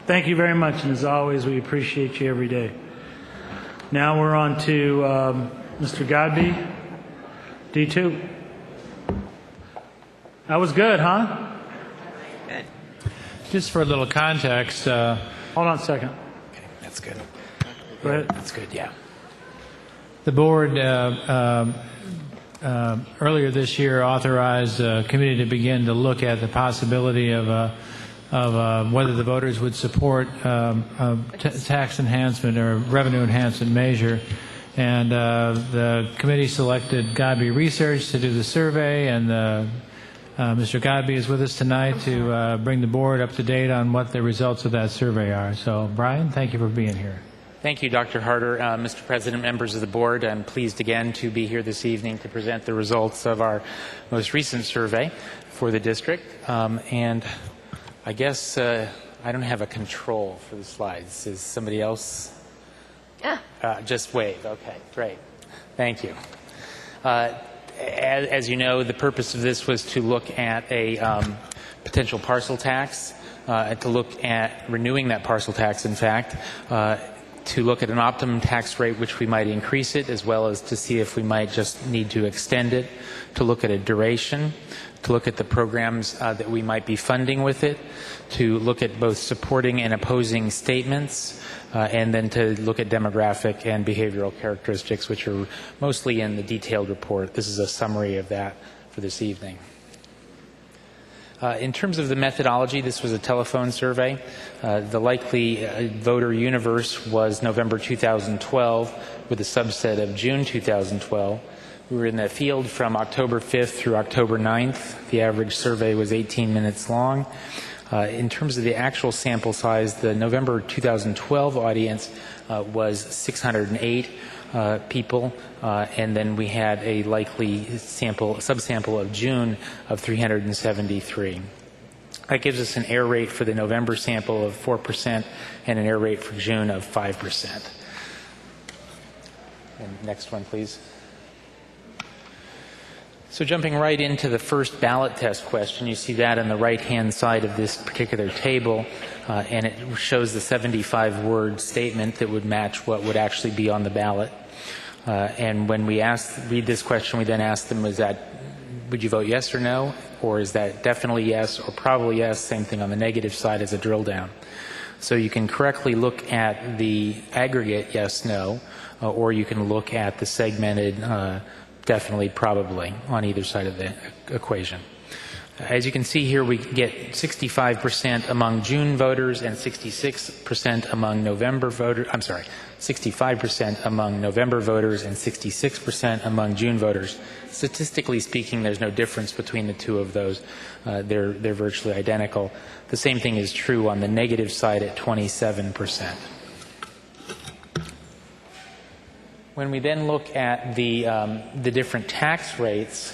Thank you very much, and as always, we appreciate you every day. Now we're on to Mr. Godby, D2. That was good, huh? Good. Just for a little context. Hold on a second. Okay, that's good. Go ahead. That's good, yeah. The board earlier this year authorized a committee to begin to look at the possibility of whether the voters would support tax enhancement or revenue enhancement measure. And the committee selected Godby Research to do the survey, and Mr. Godby is with us tonight to bring the board up to date on what the results of that survey are. So, Brian, thank you for being here. Thank you, Dr. Harder. Mr. President, members of the board, I'm pleased again to be here this evening to present the results of our most recent survey for the district. And I guess I don't have a control for the slides. Is somebody else? Yeah. Just wave. Okay, great. Thank you. As you know, the purpose of this was to look at a potential parcel tax, to look at renewing that parcel tax, in fact, to look at an optimum tax rate, which we might increase it, as well as to see if we might just need to extend it, to look at a duration, to look at the programs that we might be funding with it, to look at both supporting and opposing statements, and then to look at demographic and behavioral characteristics, which are mostly in the detailed report. This is a summary of that for this evening. In terms of the methodology, this was a telephone survey. The likely voter universe was November 2012 with a subset of June 2012. We were in the field from October 5th through October 9th. The average survey was 18 minutes long. In terms of the actual sample size, the November 2012 audience was 608 people, and then we had a likely subsample of June of 373. That gives us an error rate for the November sample of 4% and an error rate for June of 5%. And next one, please. So jumping right into the first ballot test question, you see that on the right-hand side of this particular table, and it shows the 75-word statement that would match what would actually be on the ballot. And when we read this question, we then ask them, would you vote yes or no? Or is that definitely yes or probably yes? Same thing on the negative side as a drill down. So you can correctly look at the aggregate yes, no, or you can look at the segmented definitely, probably on either side of the equation. As you can see here, we get 65% among June voters and 66% among November voters. I'm sorry, 65% among November voters and 66% among June voters. Statistically speaking, there's no difference between the two of those. They're virtually identical. The same thing is true on the negative side at 27%. When we then look at the different tax rates,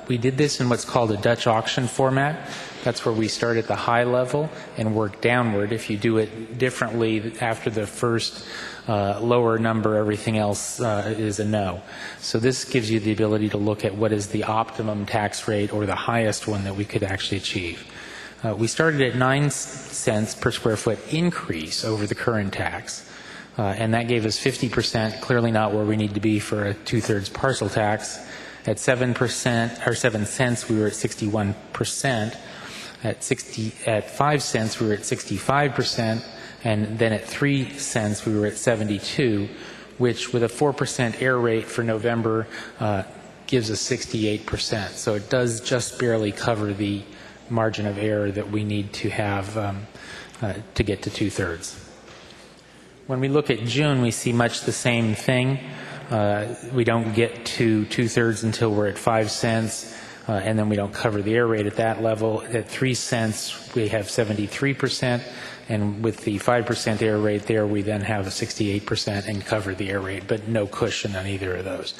we did this in what's called a Dutch auction format. That's where we start at the high level and work downward. If you do it differently after the first lower number, everything else is a no. So this gives you the ability to look at what is the optimum tax rate or the highest one that we could actually achieve. We started at 9 cents per square foot increase over the current tax. And that gave us 50%, clearly not where we need to be for a 2/3 parcel tax. At 7% or 7 cents, we were at 61%. At 5 cents, we were at 65%, and then at 3 cents, we were at 72, which with a 4% error rate for November gives us 68%. So it does just barely cover the margin of error that we need to have to get to 2/3. When we look at June, we see much the same thing. We don't get to 2/3 until we're at 5 cents, and then we don't cover the error rate at that level. At 3 cents, we have 73%, and with the 5% error rate there, we then have a 68% and cover the error rate, but no cushion on either of those.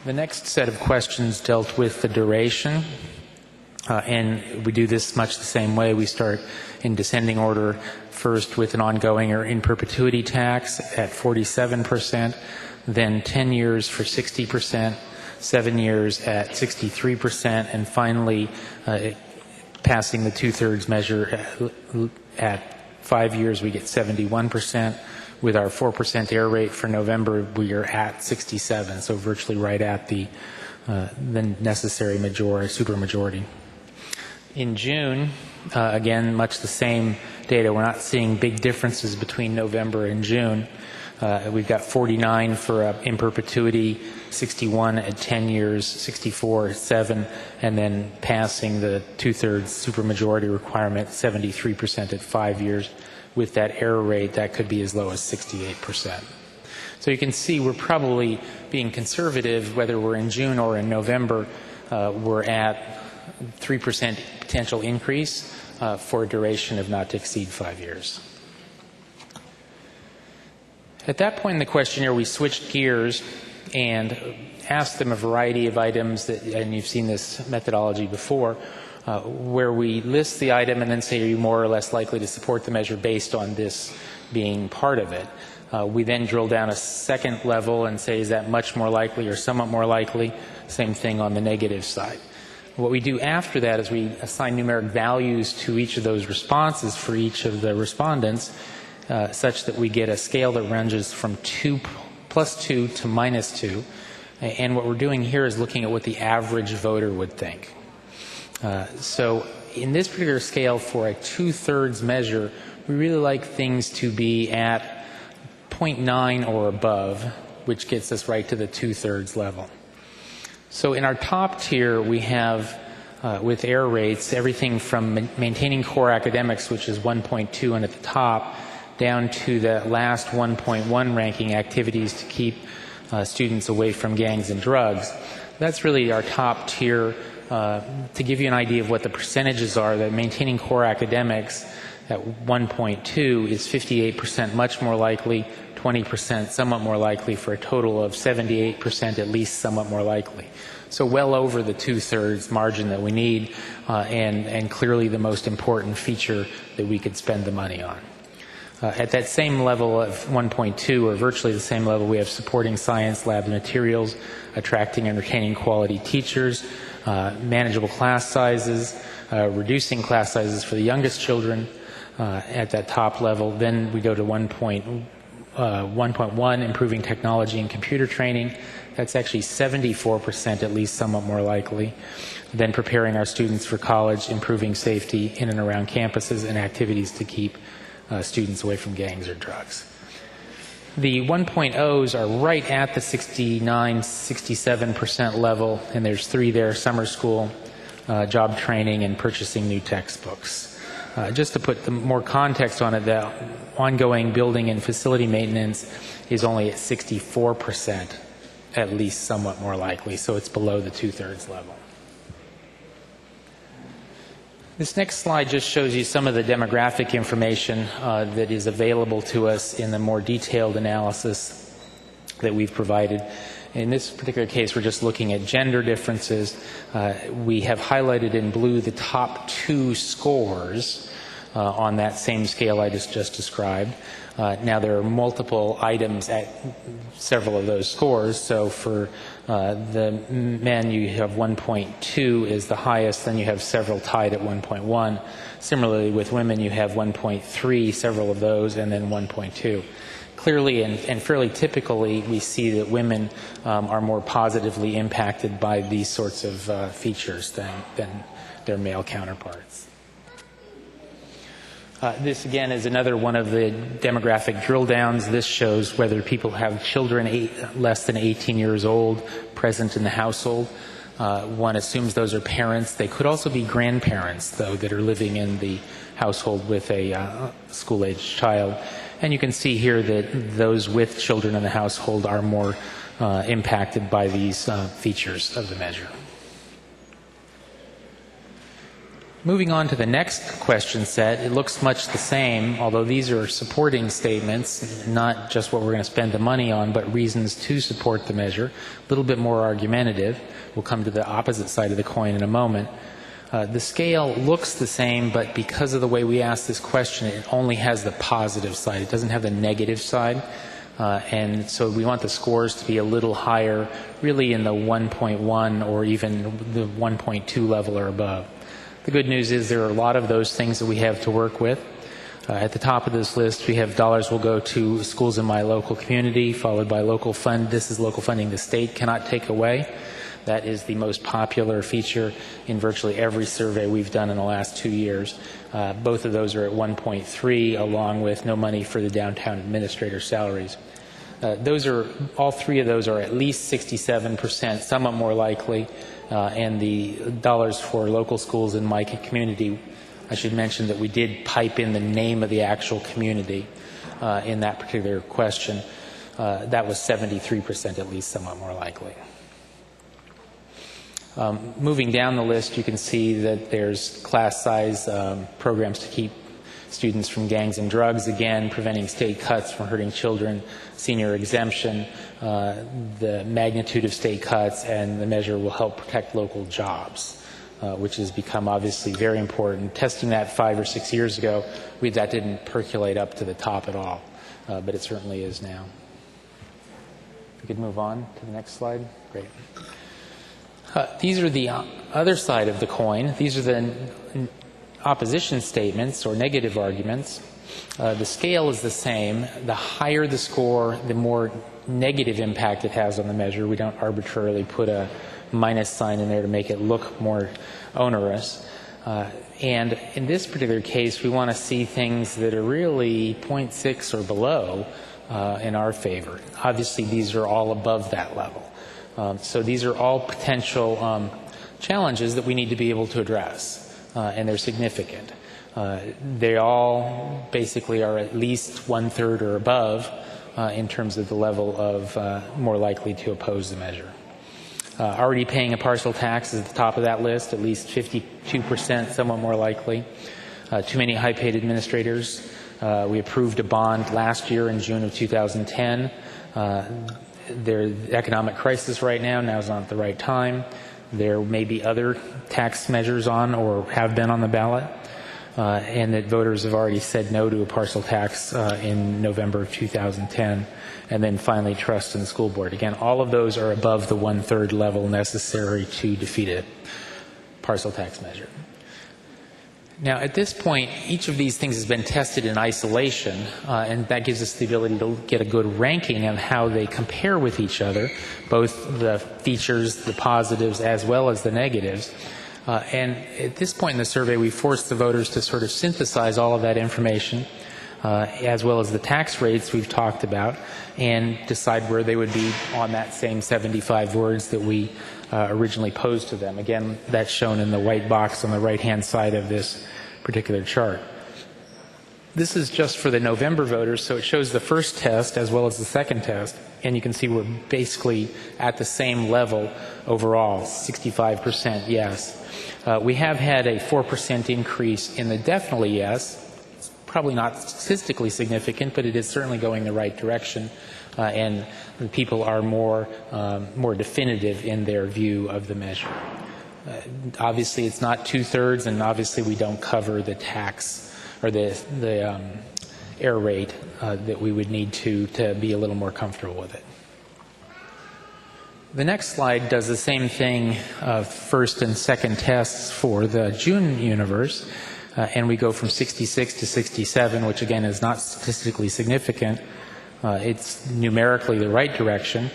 The next set of questions dealt with the duration, and we do this much the same way. We start in descending order, first with an ongoing or in perpetuity tax at 47%, then 10 years for 60%, 7 years at 63%, and finally passing the two-thirds measure at 5 years, we get 71%. With our 4% error rate for November, we are at 67, so virtually right at the necessary supermajority. In June, again, much the same data. We're not seeing big differences between November and June. We've got 49 for in perpetuity, 61 at 10 years, 64 at 7, and then passing the two-thirds supermajority requirement, 73% at 5 years. With that error rate, that could be as low as 68%. So you can see we're probably being conservative, whether we're in June or in November. We're at 3% potential increase for a duration of not to exceed 5 years. At that point in the questionnaire, we switched gears and asked them a variety of items, and you've seen this methodology before, where we list the item and then say, are you more or less likely to support the measure based on this being part of it? We then drill down a second level and say, is that much more likely or somewhat more likely? Same thing on the negative side. What we do after that is we assign numeric values to each of those responses for each of the respondents, such that we get a scale that ranges from +2 to -2. And what we're doing here is looking at what the average voter would think. So in this particular scale for a two-thirds measure, we really like things to be at 0.9 or above, which gets us right to the two-thirds level. So in our top tier, we have, with error rates, everything from maintaining core academics, which is 1.2 and at the top, down to the last 1.1 ranking, activities to keep students away from gangs and drugs. That's really our top tier. To give you an idea of what the percentages are, that maintaining core academics at 1.2 is 58% much more likely, 20% somewhat more likely, for a total of 78% at least somewhat more likely. So well over the two-thirds margin that we need, and clearly the most important feature that we could spend the money on. At that same level of 1.2, or virtually the same level, we have supporting science, lab materials, attracting and retaining quality teachers, manageable class sizes, reducing class sizes for the youngest children at that top level. Then we go to 1.1, improving technology and computer training. That's actually 74% at least somewhat more likely. Then preparing our students for college, improving safety in and around campuses, and activities to keep students away from gangs or drugs. The 1.0s are right at the 69-67% level, and there's 3 there: summer school, job training, and purchasing new textbooks. Just to put more context on it, the ongoing building and facility maintenance is only at 64%, at least somewhat more likely, so it's below the two-thirds level. This next slide just shows you some of the demographic information that is available to us in the more detailed analysis that we've provided. In this particular case, we're just looking at gender differences. We have highlighted in blue the top 2 scores on that same scale I just described. Now, there are multiple items at several of those scores. So for the men, you have 1.2 is the highest, then you have several tied at 1.1. Similarly, with women, you have 1.3, several of those, and then 1.2. Clearly and fairly typically, we see that women are more positively impacted by these sorts of features than their male counterparts. This, again, is another one of the demographic drill downs. This shows whether people have children less than 18 years old present in the household. One assumes those are parents. They could also be grandparents, though, that are living in the household with a school-aged child. And you can see here that those with children in the household are more impacted by these features of the measure. Moving on to the next question set, it looks much the same, although these are supporting statements, not just what we're going to spend the money on, but reasons to support the measure. A little bit more argumentative. We'll come to the opposite side of the coin in a moment. The scale looks the same, but because of the way we ask this question, it only has the positive side. It doesn't have the negative side. And so we want the scores to be a little higher, really in the 1.1 or even the 1.2 level or above. The good news is there are a lot of those things that we have to work with. At the top of this list, we have dollars will go to schools in my local community, followed by local fund. This is local funding the state cannot take away. That is the most popular feature in virtually every survey we've done in the last 2 years. Both of those are at 1.3, along with no money for the downtown administrator salaries. All three of those are at least 67%, somewhat more likely, and the dollars for local schools in my community, I should mention that we did pipe in the name of the actual community in that particular question. That was 73%, at least somewhat more likely. Moving down the list, you can see that there's class size programs to keep students from gangs and drugs, again, preventing state cuts from hurting children, senior exemption, the magnitude of state cuts, and the measure will help protect local jobs. Which has become obviously very important. Testing that 5 or 6 years ago, that didn't percolate up to the top at all, but it certainly is now. We could move on to the next slide. Great. These are the other side of the coin. These are the opposition statements or negative arguments. The scale is the same. The higher the score, the more negative impact it has on the measure. We don't arbitrarily put a minus sign in there to make it look more onerous. And in this particular case, we want to see things that are really 0.6 or below in our favor. Obviously, these are all above that level. So these are all potential challenges that we need to be able to address, and they're significant. They all basically are at least 1/3 or above in terms of the level of more likely to oppose the measure. Already paying a parcel tax is at the top of that list, at least 52%, somewhat more likely. Too many high-paid administrators. We approved a bond last year in June of 2010. There's economic crisis right now. Now is not the right time. There may be other tax measures on or have been on the ballot, and that voters have already said no to a parcel tax in November of 2010. And then finally, trust in the school board. Again, all of those are above the 1/3 level necessary to defeat a parcel tax measure. Now, at this point, each of these things has been tested in isolation, and that gives us the ability to get a good ranking on how they compare with each other, both the features, the positives, as well as the negatives. And at this point in the survey, we forced the voters to sort of synthesize all of that information, as well as the tax rates we've talked about, and decide where they would be on that same 75 words that we originally posed to them. Again, that's shown in the white box on the right-hand side of this particular chart. This is just for the November voters, so it shows the first test as well as the second test, and you can see we're basically at the same level overall, 65% yes. We have had a 4% increase in the definitely yes. Probably not statistically significant, but it is certainly going the right direction, and the people are more definitive in their view of the measure. Obviously, it's not 2/3, and obviously we don't cover the tax or the error rate that we would need to be a little more comfortable with it. The next slide does the same thing, first and second tests for the June universe. And we go from 66 to 67, which again is not statistically significant. It's numerically the right direction.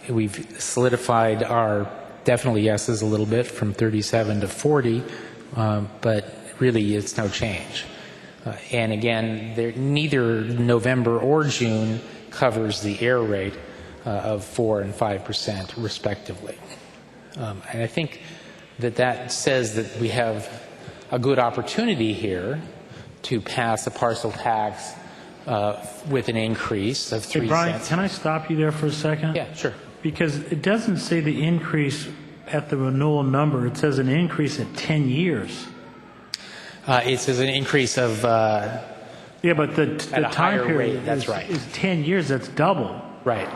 We've solidified our definitely yeses a little bit from 37 to 40, but really it's no change. And again, neither November or June covers the error rate of 4% and 5% respectively. And I think that says that we have a good opportunity here to pass a parcel tax with an increase of 3 Brian, cents. can I stop you there for a second? Yeah, sure. Because it doesn't say the increase at the renewal number. It says an increase at 10 years. It says an increase of Yeah, but the at a time higher period rate. That's right. is 10 years. That's double. Right.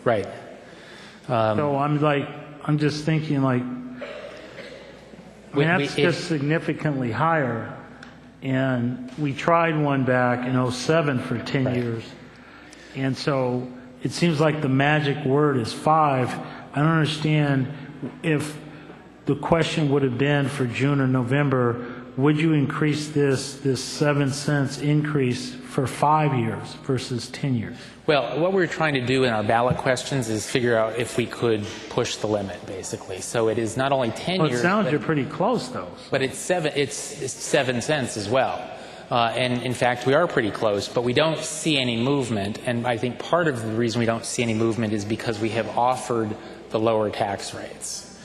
Right. So I'm just thinking that's just significantly higher. And we tried one back in 07 for 10 Right. years. And so it seems like the magic word is 5. I don't understand if the question would have been for June or November, would you increase this 7 cents increase for 5 years versus 10 years? Well, what we're trying to do in our ballot questions is figure out if we could push the limit, basically. So it is not only 10 Well, it years, sounds but, you're pretty close, though. but it's 7 cents as well. And in fact, we are pretty close, but we don't see any movement. And I think part of the reason we don't see any movement is because we have offered the lower tax rates.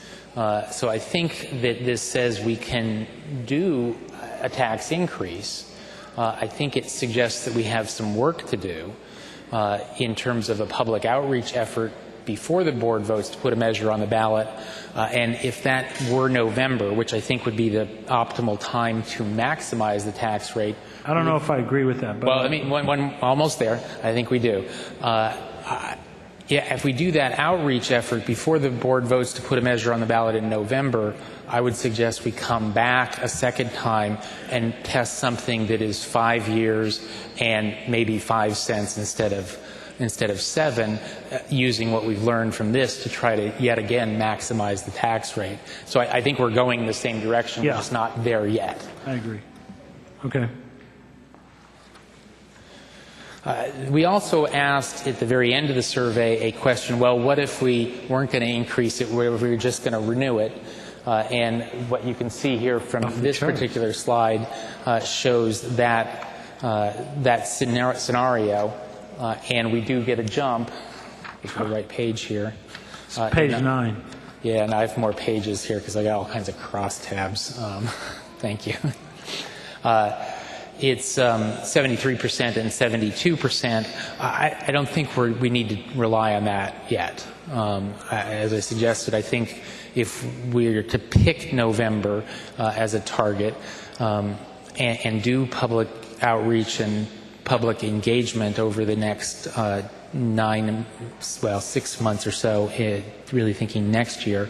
So I think that this says we can do a tax increase. I think it suggests that we have some work to do in terms of a public outreach effort before the board votes to put a measure on the ballot. And if that were November, which I think would be the optimal time to maximize the tax rate. I don't know if I agree with that. But Well, I mean, almost there. I think we do. Yeah, if we do that outreach effort before the board votes to put a measure on the ballot in November, I would suggest we come back a second time and test something that is 5 years and maybe 5 cents instead of 7, using what we've learned from this to try to yet again maximize the tax rate. So I think we're going in the same direction. Yeah. We're just not there yet. I agree. Okay. We also asked at the very end of the survey a question, well, what if we weren't going to increase it, we were just going to renew it? And what you can see here from this particular slide shows that scenario, and we do get a jump. It's the right page here. Page 9. Yeah, and I have more pages here because I got all kinds of cross tabs. Thank you. It's 73% and 72%. I don't think we need to rely on that yet. As I suggested, I think if we're to pick November as a target and do public outreach and public engagement over the next 6 months or so, really thinking next year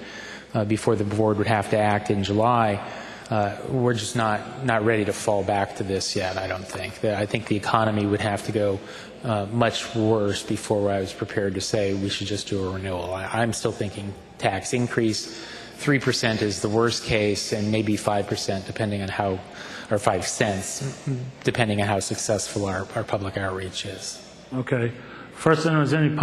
before the board would have to act in July, we're just not ready to fall back to this yet, I don't think. I think the economy would have to go much worse before I was prepared to say we should just do a renewal. I'm still thinking tax increase. 3% is the worst case, and maybe 5% depending on how, or 5 cents, depending on how successful our public outreach is. Okay. First, then, was any public